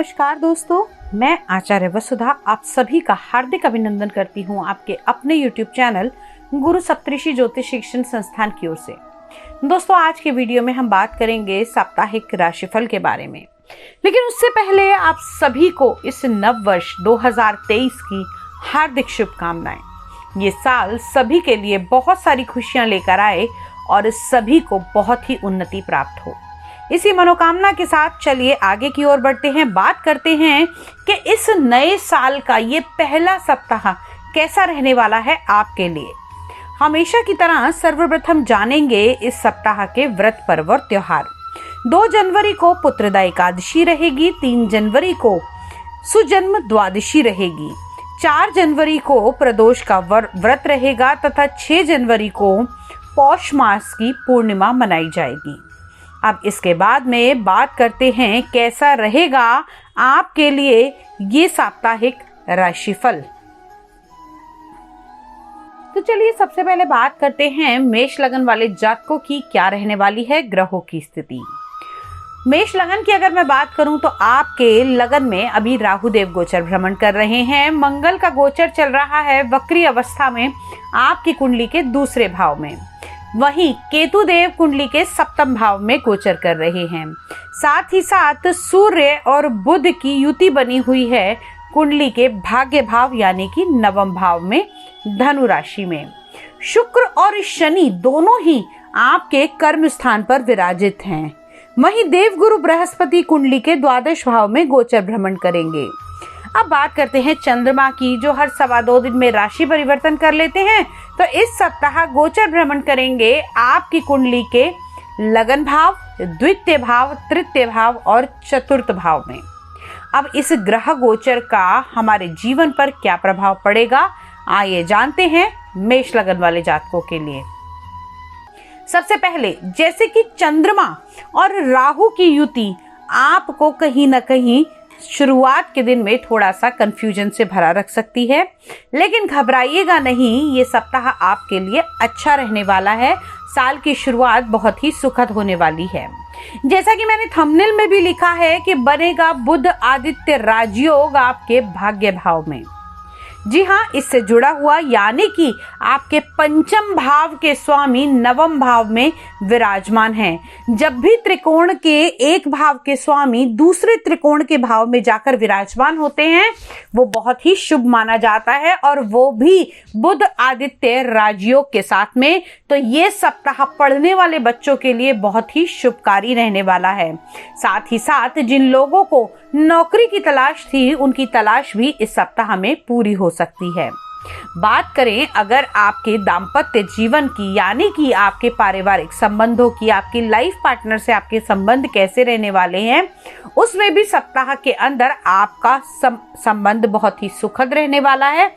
नमस्कार दोस्तों, मैं आचार्य वसुधा आप सभी का हार्दिक अभिनंदन करती हूँ आपके अपने YouTube चैनल गुरु सप्तऋषि ज्योतिष शिक्षण संस्थान की ओर से। दोस्तों, आज के वीडियो में हम बात करेंगे साप्ताहिक राशिफल के बारे में, लेकिन उससे पहले आप सभी को इस नव वर्ष 2023 की हार्दिक शुभकामनाएं। ये साल सभी के लिए बहुत सारी खुशियां लेकर आए और सभी को बहुत ही उन्नति प्राप्त हो। इसी मनोकामना के साथ चलिए आगे की ओर बढ़ते हैं। बात करते हैं कि इस नए साल का ये पहला सप्ताह कैसा रहने वाला है आपके लिए। हमेशा की तरह सर्वप्रथम जानेंगे इस सप्ताह के व्रत पर्व और त्योहार। 2 जनवरी को पुत्रदा एकादशी रहेगी, 3 जनवरी को सुजन्म द्वादशी रहेगी, 4 जनवरी को प्रदोष का व्रत रहेगा तथा 6 जनवरी को पौष मास की पूर्णिमा मनाई जाएगी। अब इसके बाद में बात करते हैं कैसा रहेगा आपके लिए ये साप्ताहिक राशिफल। तो चलिए सबसे पहले बात करते हैं मेष लगन वाले जातकों की क्या रहने वाली है ग्रहों की स्थिति। मेष लगन की अगर मैं बात करूं तो आपके लगन में अभी राहु देव गोचर भ्रमण कर रहे हैं। मंगल का गोचर चल रहा है वक्री अवस्था में आपकी कुंडली के दूसरे भाव में। वहीं केतु देव कुंडली के सप्तम भाव में गोचर कर रहे हैं। साथ ही साथ सूर्य और बुध की युति बनी हुई है कुंडली के भाग्य भाव यानी कि नवम भाव में धनु राशि में। शुक्र और शनि दोनों ही आपके कर्म स्थान पर विराजित हैं। वहीं देवगुरु बृहस्पति कुंडली के द्वादश भाव में गोचर भ्रमण करेंगे। अब बात करते हैं चंद्रमा की, जो हर 2.25 दिन में राशि परिवर्तन कर लेते हैं। तो इस सप्ताह गोचर भ्रमण करेंगे आपकी कुंडली के लगन भाव, द्वितीय भाव, तृतीय भाव और चतुर्थ भाव में। अब इस ग्रह गोचर का हमारे जीवन पर क्या प्रभाव पड़ेगा, आइए जानते हैं मेष लगन वाले जातकों के लिए। सबसे पहले जैसे कि चंद्रमा और राहु की युति आपको कहीं ना कहीं शुरुआत के दिन में थोड़ा सा कंफ्यूजन से भरा रख सकती है, लेकिन घबराइएगा नहीं, ये सप्ताह आपके लिए अच्छा रहने वाला है। साल की शुरुआत बहुत ही सुखद होने वाली है। जैसा कि मैंने थंबनेल में भी लिखा है कि बनेगा बुध आदित्य राजयोग आपके भाग्य भाव में। जी हाँ, इससे जुड़ा हुआ यानी कि आपके पंचम भाव के स्वामी नवम भाव में विराजमान हैं। जब भी त्रिकोण के एक भाव के स्वामी दूसरे त्रिकोण के भाव में जाकर विराजमान होते हैं वो बहुत ही शुभ माना जाता है, और वो भी बुध आदित्य राजयोग के साथ में। तो ये सप्ताह पढ़ने वाले बच्चों के लिए बहुत ही शुभकारी रहने वाला है। साथ ही साथ जिन लोगों को नौकरी की तलाश थी उनकी तलाश भी इस सप्ताह में पूरी हो सकती है। बात करें अगर आपके दाम्पत्य जीवन की यानी कि आपके पारिवारिक संबंधों की, आपकी लाइफ पार्टनर से आपके संबंध कैसे रहने वाले हैं, उसमें भी सप्ताह के अंदर आपका संबंध बहुत ही सुखद रहने वाला है।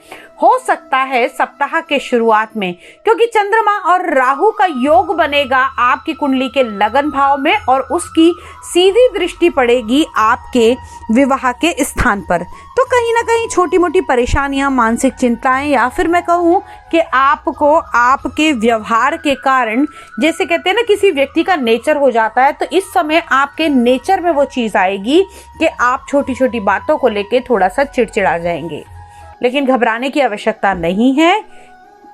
हो सकता है सप्ताह के शुरुआत में, क्योंकि चंद्रमा और राहु का योग बनेगा आपकी कुंडली के लगन भाव में और उसकी सीधी दृष्टि पड़ेगी आपके विवाह के स्थान पर। तो कहीं ना कहीं छोटी मोटी परेशानियां, मानसिक चिंताएं, या फिर मैं कहूँ कि आपको आपके व्यवहार के कारण, जैसे कहते हैं ना किसी व्यक्ति का नेचर हो जाता है, तो इस समय आपके नेचर में वो चीज़ आएगी कि आप छोटी छोटी बातों को लेके थोड़ा सा चिड़चिड़ा जाएंगे। लेकिन घबराने की आवश्यकता नहीं है।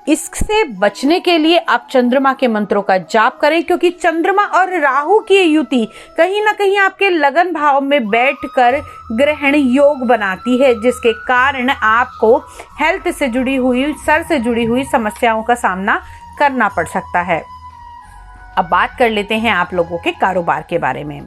इससे बचने के लिए आप चंद्रमा के मंत्रों का जाप करें, क्योंकि चंद्रमा और राहु की युति कहीं ना कहीं आपके लगन भाव में बैठकर ग्रहण योग बनाती है, जिसके कारण आपको हेल्थ से जुड़ी हुई, सर से जुड़ी हुई समस्याओं का सामना करना पड़ सकता है। अब बात कर लेते हैं आप लोगों के कारोबार के बारे में।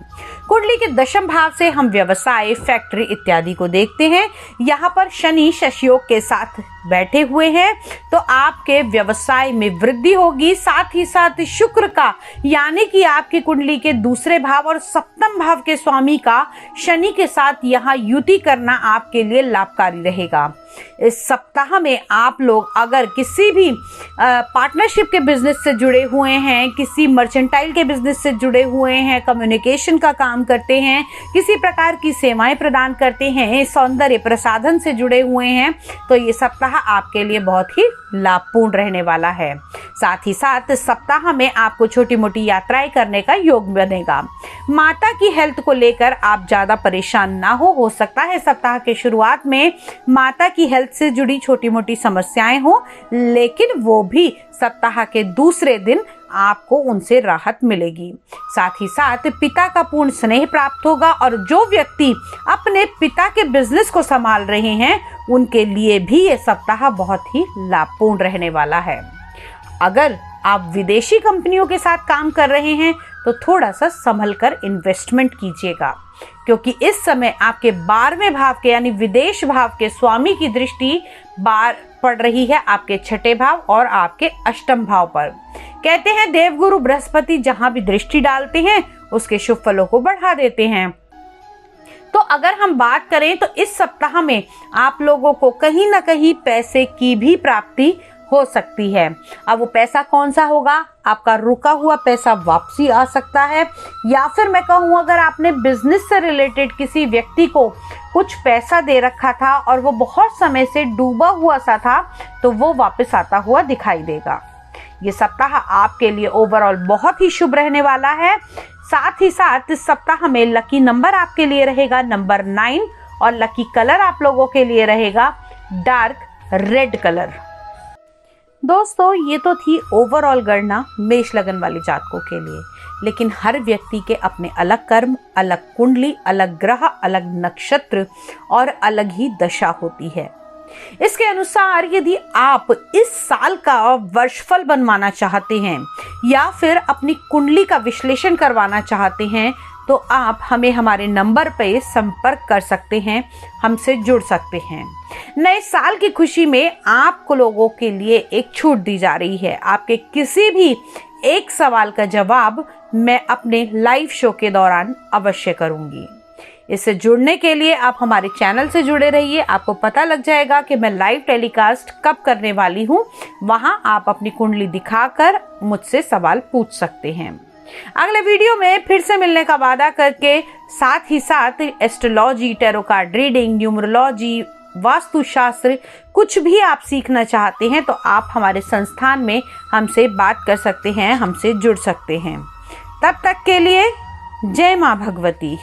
कुंडली के दशम भाव से हम व्यवसाय, फैक्ट्री इत्यादि को देखते हैं। यहाँ पर शनि शशयोग के साथ बैठे हुए हैं, तो आपके व्यवसाय में वृद्धि होगी। साथ ही साथ शुक्र का यानी कि आपकी कुंडली के दूसरे भाव और सप्तम भाव के स्वामी का शनि के साथ यहाँ युति करना आपके लिए लाभकारी रहेगा। इस सप्ताह में आप लोग अगर किसी भी पार्टनरशिप के बिजनेस से जुड़े हुए हैं, किसी मर्चेंटाइल के बिजनेस से जुड़े हुए हैं, कम्युनिकेशन का काम करते हैं, किसी प्रकार की सेवाएं प्रदान करते हैं, सौंदर्य प्रसाधन से जुड़े हुए हैं, तो ये सप्ताह आपके लिए बहुत ही लाभपूर्ण रहने वाला है। साथ ही साथ सप्ताह में आपको छोटी मोटी यात्राएं करने का योग बनेगा। माता की हेल्थ को लेकर आप ज़्यादा परेशान ना हो सकता है सप्ताह के शुरुआत में माता की हेल्थ से जुड़ी छोटी मोटी समस्याएं हो, लेकिन वो भी सप्ताह के दूसरे दिन आपको उनसे राहत मिलेगी। साथ ही साथ पिता का पूर्ण स्नेह प्राप्त होगा और जो व्यक्ति अपने पिता के बिजनेस को संभाल रहे हैं उनके लिए भी ये सप्ताह बहुत ही लाभपूर्ण रहने वाला है। अगर आप विदेशी कंपनियों के साथ काम कर रहे हैं तो थोड़ा सा संभल कर इन्वेस्टमेंट कीजिएगा, क्योंकि इस समय आपके 12वें भाव के यानी विदेश भाव के स्वामी की दृष्टि पड़ रही है आपके 6ठे भाव और आपके 8म भाव पर। कहते हैं देवगुरु बृहस्पति जहां भी दृष्टि डालते हैं उसके शुभ फलों को बढ़ा देते हैं। तो अगर हम बात करें तो इस सप्ताह में आप लोगों को कहीं ना कहीं पैसे की भी प्राप्ति हो सकती है। अब वो पैसा कौन सा होगा? आपका रुका हुआ पैसा वापसी आ सकता है, या फिर मैं कहूँ अगर आपने बिजनेस से रिलेटेड किसी व्यक्ति को कुछ पैसा दे रखा था और वो बहुत समय से डूबा हुआ सा था तो वो वापस आता हुआ दिखाई देगा। ये सप्ताह आपके लिए ओवरऑल बहुत ही शुभ रहने वाला है। साथ ही साथ इस सप्ताह में लकी नंबर आपके लिए रहेगा नंबर 9 और लकी कलर आप लोगों के लिए रहेगा डार्क रेड कलर। दोस्तों, ये तो थी ओवरऑल गणना मेष लगन वाले जातकों के लिए, लेकिन हर व्यक्ति के अपने अलग कर्म, अलग कुंडली, अलग ग्रह, अलग नक्षत्र और अलग ही दशा होती है। इसके अनुसार यदि आप इस साल का वर्षफल बनवाना चाहते हैं या फिर अपनी कुंडली का विश्लेषण करवाना चाहते हैं तो आप हमें हमारे नंबर पर संपर्क कर सकते हैं, हमसे जुड़ सकते हैं। नए साल की खुशी में आपको लोगों के लिए एक छूट दी जा रही है। आपके किसी भी एक सवाल का जवाब मैं अपने लाइव शो के दौरान अवश्य करूंगी। इससे जुड़ने के लिए आप हमारे चैनल से जुड़े रहिए। आपको पता लग जाएगा कि मैं लाइव टेलीकास्ट कब करने वाली हूँ। वहां आप अपनी कुंडली दिखाकर मुझसे सवाल पूछ सकते हैं। अगले वीडियो में फिर से मिलने का वादा करके साथ ही साथ astrology, tarot card reading, numerology, वास्तुशास्त्र कुछ भी आप सीखना चाहते हैं तो आप हमारे संस्थान में हमसे बात कर सकते हैं, हमसे जुड़ सकते हैं। तब तक के लिए जय मां भगवती।